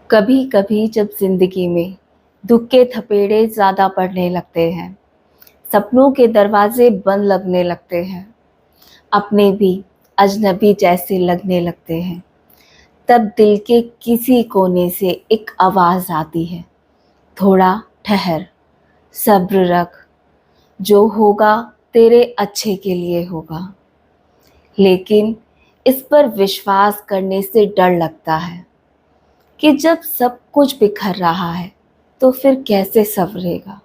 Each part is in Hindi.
कभी कभी जब जिंदगी में दुख के थपेड़े ज़्यादा पड़ने लगते हैं, सपनों के दरवाजे बंद लगने लगते हैं, अपने भी अजनबी जैसे लगने लगते हैं, तब दिल के किसी कोने से एक आवाज़ आती है, थोड़ा ठहर, सब्र रख, जो होगा तेरे अच्छे के लिए होगा। लेकिन इस पर विश्वास करने से डर लगता है कि जब सब कुछ बिखर रहा है तो फिर कैसे संवरेगा।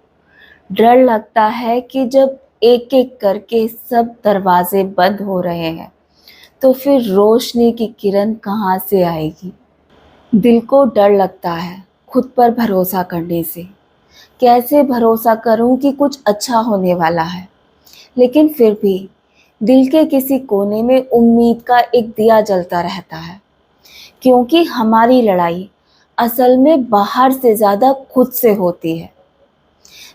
डर लगता है कि जब एक एक करके सब दरवाजे बंद हो रहे हैं तो फिर रोशनी की किरण कहाँ से आएगी। दिल को डर लगता है खुद पर भरोसा करने से। कैसे भरोसा करूं कि कुछ अच्छा होने वाला है। लेकिन फिर भी दिल के किसी कोने में उम्मीद का एक दिया जलता रहता है, क्योंकि हमारी लड़ाई असल में बाहर से ज़्यादा खुद से होती है।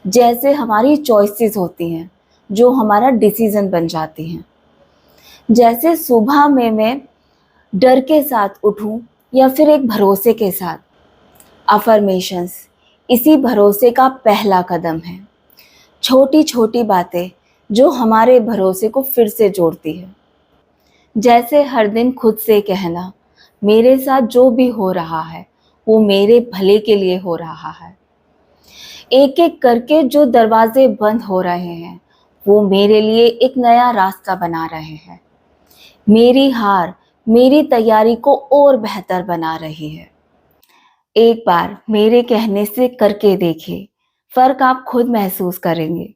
जैसे हमारी चॉइसेस होती हैं जो हमारा डिसीजन बन जाती हैं। जैसे सुबह में मैं डर के साथ उठूं या फिर एक भरोसे के साथ। अफर्मेशंस इसी भरोसे का पहला कदम है। छोटी छोटी बातें जो हमारे भरोसे को फिर से जोड़ती है। जैसे हर दिन खुद से कहना, मेरे साथ जो भी हो रहा है वो मेरे भले के लिए हो रहा है। एक एक करके जो दरवाजे बंद हो रहे हैं वो मेरे लिए एक नया रास्ता बना रहे हैं। मेरी हार मेरी तैयारी को और बेहतर बना रही है। एक बार मेरे कहने से करके देखिए, फर्क आप खुद महसूस करेंगे।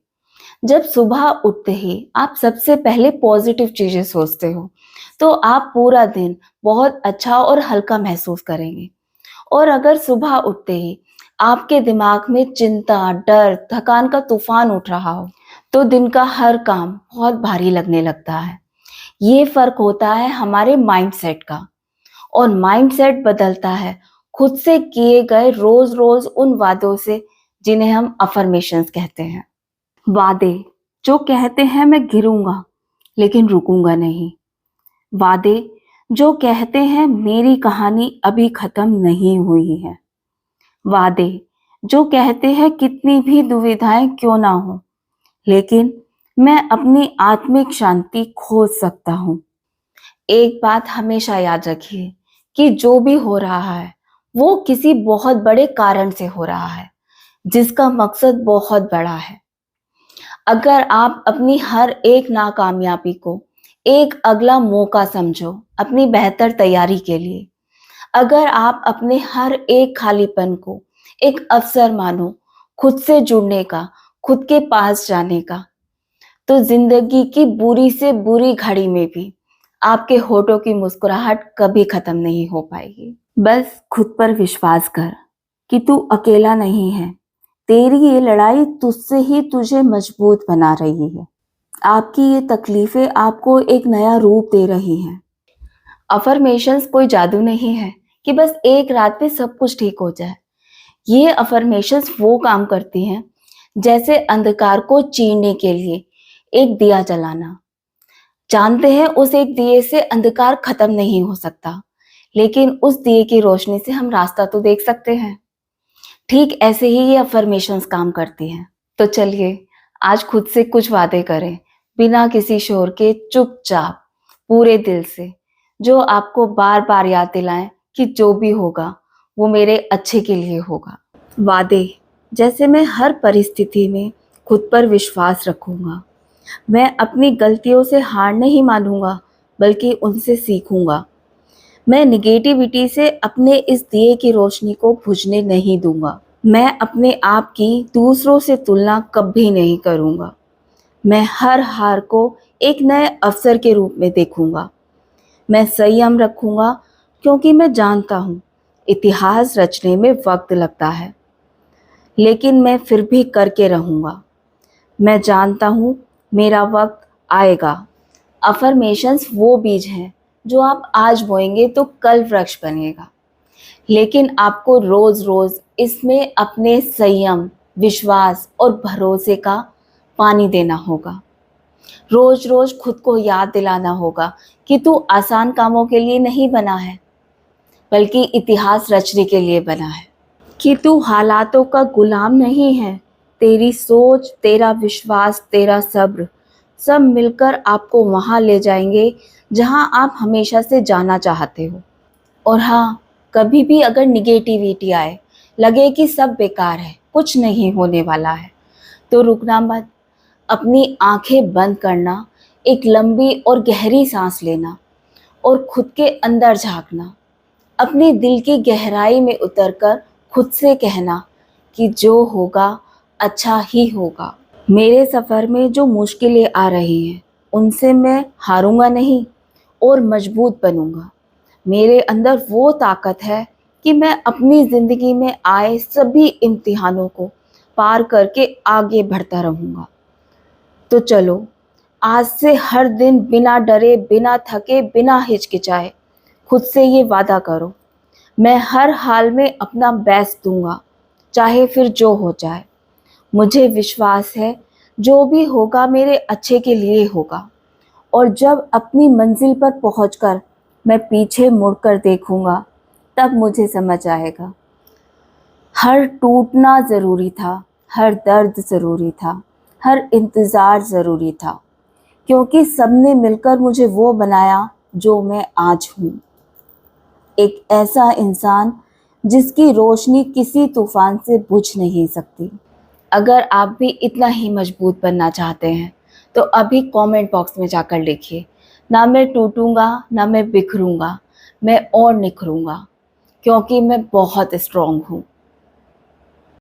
जब सुबह उठते ही आप सबसे पहले पॉजिटिव चीजें सोचते हो तो आप पूरा दिन बहुत अच्छा और हल्का महसूस करेंगे। और अगर सुबह उठते ही आपके दिमाग में चिंता, डर, थकान का तूफान उठ रहा हो तो दिन का हर काम बहुत भारी लगने लगता है। ये फर्क होता है हमारे माइंडसेट का। और माइंडसेट बदलता है खुद से किए गए रोज रोज उन वादों से जिन्हें हम अफर्मेशंस कहते हैं। वादे जो कहते हैं मैं गिरूंगा लेकिन रुकूंगा नहीं। वादे जो कहते हैं मेरी कहानी अभी खत्म नहीं हुई है। वादे जो कहते हैं कितनी भी दुविधाएं क्यों ना हो लेकिन मैं अपनी आत्मिक शांति खोज सकता हूँ। एक बात हमेशा याद रखिए कि जो भी हो रहा है वो किसी बहुत बड़े कारण से हो रहा है जिसका मकसद बहुत बड़ा है। अगर आप अपनी हर एक नाकामयाबी को एक अगला मौका समझो अपनी बेहतर तैयारी के लिए, अगर आप अपने हर एक खालीपन को एक अवसर मानो खुद से जुड़ने का, खुद के पास जाने का, तो जिंदगी की बुरी से बुरी घड़ी में भी आपके होठों की मुस्कुराहट कभी खत्म नहीं हो पाएगी। बस खुद पर विश्वास कर कि तू अकेला नहीं है। तेरी ये लड़ाई तुझसे ही तुझे मजबूत बना रही है। आपकी ये तकलीफें आपको एक नया रूप दे रही हैं। अफर्मेशंस कोई जादू नहीं है कि बस एक रात में सब कुछ ठीक हो जाए। ये अफर्मेशंस वो काम करती हैं जैसे अंधकार को चीरने के लिए एक दिया जलाना। जानते हैं उस एक दिए से अंधकार खत्म नहीं हो सकता, लेकिन उस दिए की रोशनी से हम रास्ता तो देख सकते हैं। ठीक ऐसे ही ये अफर्मेशंस काम करती हैं। तो चलिए आज खुद से कुछ वादे करें, बिना किसी शोर के, चुपचाप, पूरे दिल से, जो आपको बार बार याद दिलाएं कि जो भी होगा वो मेरे अच्छे के लिए होगा। वादे जैसे मैं हर परिस्थिति में खुद पर विश्वास रखूंगा। मैं अपनी गलतियों से हार नहीं मानूंगा बल्कि उनसे सीखूंगा। मैं निगेटिविटी से अपने इस दिए की रोशनी को बुझने नहीं दूंगा। मैं अपने आप की दूसरों से तुलना कभी नहीं करूंगा। मैं हर हार को एक नए अवसर के रूप में देखूंगा। मैं संयम रखूंगा क्योंकि मैं जानता हूँ इतिहास रचने में वक्त लगता है, लेकिन मैं फिर भी करके रहूंगा। मैं जानता हूँ मेरा वक्त आएगा। अफर्मेशंस वो बीज हैं जो आप आज बोएंगे तो कल वृक्ष बनेगा। लेकिन आपको रोज रोज इसमें अपने संयम, विश्वास और भरोसे का पानी देना होगा। रोज रोज खुद को याद दिलाना होगा कि तू आसान कामों के लिए नहीं बना है। बल्कि इतिहास रचने के लिए बना है। कि तू हालातों का गुलाम नहीं है, तेरी सोच, तेरा विश्वास, तेरा सब्र सब मिलकर आपको वहाँ ले जाएंगे जहाँ आप हमेशा से जाना चाहते हो। और हाँ, कभी भी अगर निगेटिविटी आए, लगे कि सब बेकार है, कुछ नहीं होने वाला है, तो रुकना मत, अपनी आंखें बंद करना, एक लंबी और गहरी सांस लेना और खुद के अंदर झांकना, अपने दिल की गहराई में उतरकर खुद से कहना कि जो होगा अच्छा ही होगा। मेरे सफ़र में जो मुश्किलें आ रही हैं, उनसे मैं हारूंगा नहीं और मजबूत बनूंगा। मेरे अंदर वो ताकत है कि मैं अपनी ज़िंदगी में आए सभी इम्तिहानों को पार करके आगे बढ़ता रहूंगा। तो चलो, आज से हर दिन बिना डरे, बिना थके, बिना हिचकिचाए खुद से ये वादा करो, मैं हर हाल में अपना बेस्ट दूंगा, चाहे फिर जो हो जाए। मुझे विश्वास है जो भी होगा मेरे अच्छे के लिए होगा। और जब अपनी मंजिल पर पहुंचकर मैं पीछे मुड़कर देखूंगा, तब मुझे समझ आएगा हर टूटना ज़रूरी था, हर दर्द ज़रूरी था, हर इंतज़ार ज़रूरी था, क्योंकि सबने मिलकर मुझे वो बनाया जो मैं आज हूँ। एक ऐसा इंसान जिसकी रोशनी किसी तूफान से बुझ नहीं सकती। अगर आप भी इतना ही मजबूत बनना चाहते हैं, तो अभी कमेंट बॉक्स में जाकर लिखिए, ना मैं टूटूंगा, ना मैं बिखरूंगा, मैं और निखरूंगा, क्योंकि मैं बहुत स्ट्रांग हूँ।